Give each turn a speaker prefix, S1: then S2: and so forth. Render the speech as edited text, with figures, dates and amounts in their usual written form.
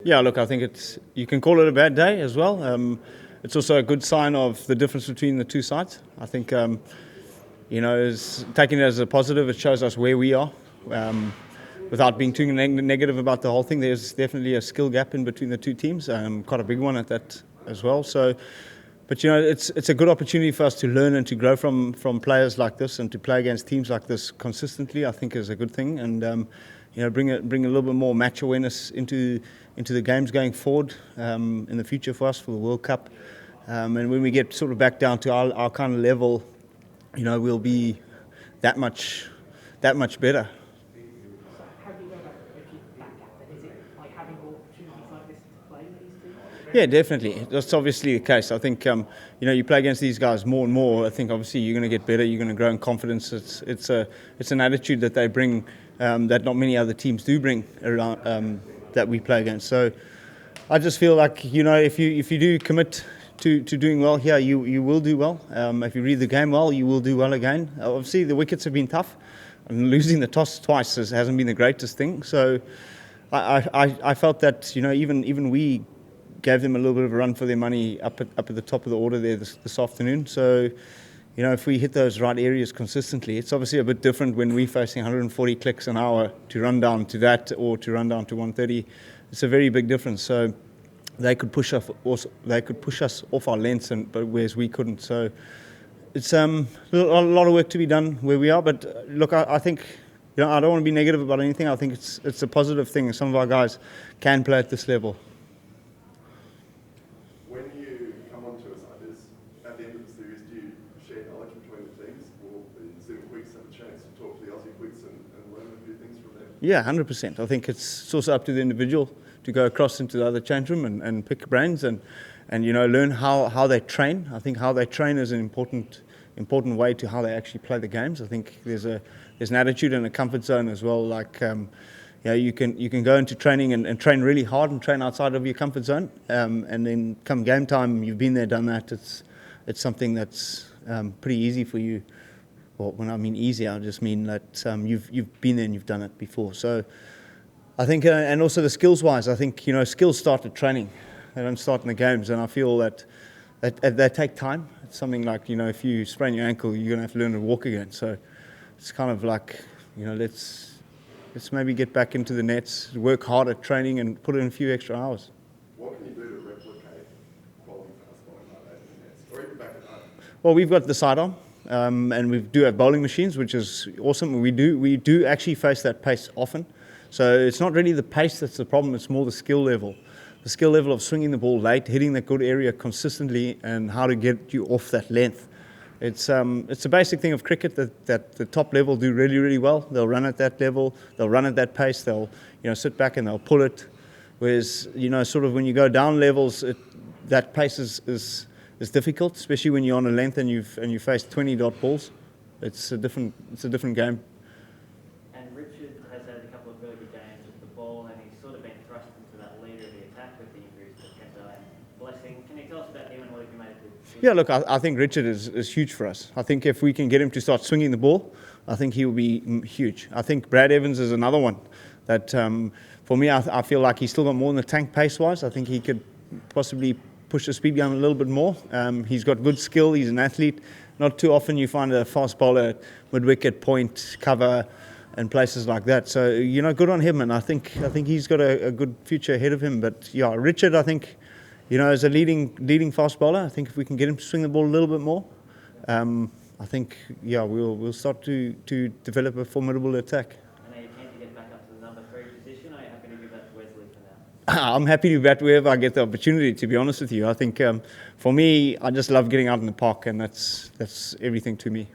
S1: Yeah, look, I think you can call it a bad day as well. It's also a good sign of the difference between the two sides. I think, taking it as a positive, it shows us where we are. Without being too negative about the whole thing, there's definitely a skill gap in between the two teams, quite a big one at that as well. So, but it's a good opportunity for us to learn and to grow from players like this, and to play against teams like this consistently. I think is a good thing, and bring a little bit more match awareness into the games going forward in the future for us for the World Cup. And when we get sort of back down to our kind of level, we'll be that much better.
S2: How do you go about keeping that gap? Is it like having more opportunities like this to play these two?
S1: Yeah, definitely. That's obviously the case. I think you play against these guys more and more. I think obviously you're going to get better. You're going to grow in confidence. It's an attitude that they bring that not many other teams do bring around that we play against. So I just feel like if you do commit to doing well here, you will do well. If you read the game well, you will do well again. Obviously the wickets have been tough, and losing the toss twice hasn't been the greatest thing. So I felt that even we gave them a little bit of a run for their money up at the top of the order there this afternoon. So if we hit those right areas consistently, it's obviously a bit different when we're facing 140 clicks an hour to run down to that, or to run down to 130. It's a very big difference. So they could push us off our lengths, but whereas we couldn't. So it's a lot of work to be done where we are. But look, I think I don't want to be negative about anything. I think it's a positive thing. Some of our guys can play at this level.
S3: When you come onto a side, at the end of the series, do you share knowledge between the teams, or the Zim Quicks have a chance to talk to the Aussie Quicks and learn a few things from them?
S1: Yeah, 100%. I think it's also up to the individual to go across into the other change room and pick brains and learn how they train. I think how they train is an important way to how they actually play the games. I think there's an attitude and a comfort zone as well. Like you can go into training and train really hard and train outside of your comfort zone, and then come game time, you've been there, done that. It's something that's pretty easy for you. Well, when I mean easy, I just mean that you've been there and you've done it before. So I think, and also the skills-wise, I think skills start at training. They don't start in the games, and I feel that they take time. It's something like if you sprain your ankle, you're going to have to learn to walk again. So it's kind of like let's maybe get back into the nets, work hard at training, and put in a few extra hours.
S3: What can you do to replicate quality fastballing like that in the nets, or even back at home?
S1: Well, we've got the sidearm, and we do have bowling machines, which is awesome. We do actually face that pace often. So it's not really the pace that's the problem, it's more the skill level. The skill level of swinging the ball late, hitting that good area consistently, and how to get you off that length. It's a basic thing of cricket that the top level do really, really well. They'll run at that level, they'll run at that pace, they'll sit back and they'll pull it. Whereas, sort of when you go down levels, that pace is difficult, especially when you're on a length and you face 20 dot balls. It's a different game.
S4: Richard has had a couple of really good games with the ball, and he's sort of been thrust into that leader of the attack with the injuries to Kendo and Blessing. Can you tell us about him and what he made of it?
S1: Yeah, look, I think Richard is huge for us. I think if we can get him to start swinging the ball, I think he will be huge. I think Brad Evans is another one that, for me, I feel like he's still got more in the tank pace-wise. I think he could possibly push the speed gun a little bit more. He's got good skill. He's an athlete. Not too often you find a fast bowler at mid-wicket, point, cover, and places like that. So, good on him, and I think he's got a good future ahead of him. But yeah, Richard, I think, as a leading fast bowler, I think if we can get him to swing the ball a little bit more, I think, we'll start to develop a formidable attack.
S4: And are you keen to get back up to the number 3 position, or are you happy to give that to Wesley for now?
S1: I'm happy to bat wherever I get the opportunity, to be honest with you. I think, for me, I just love getting out in the park, and that's everything to me.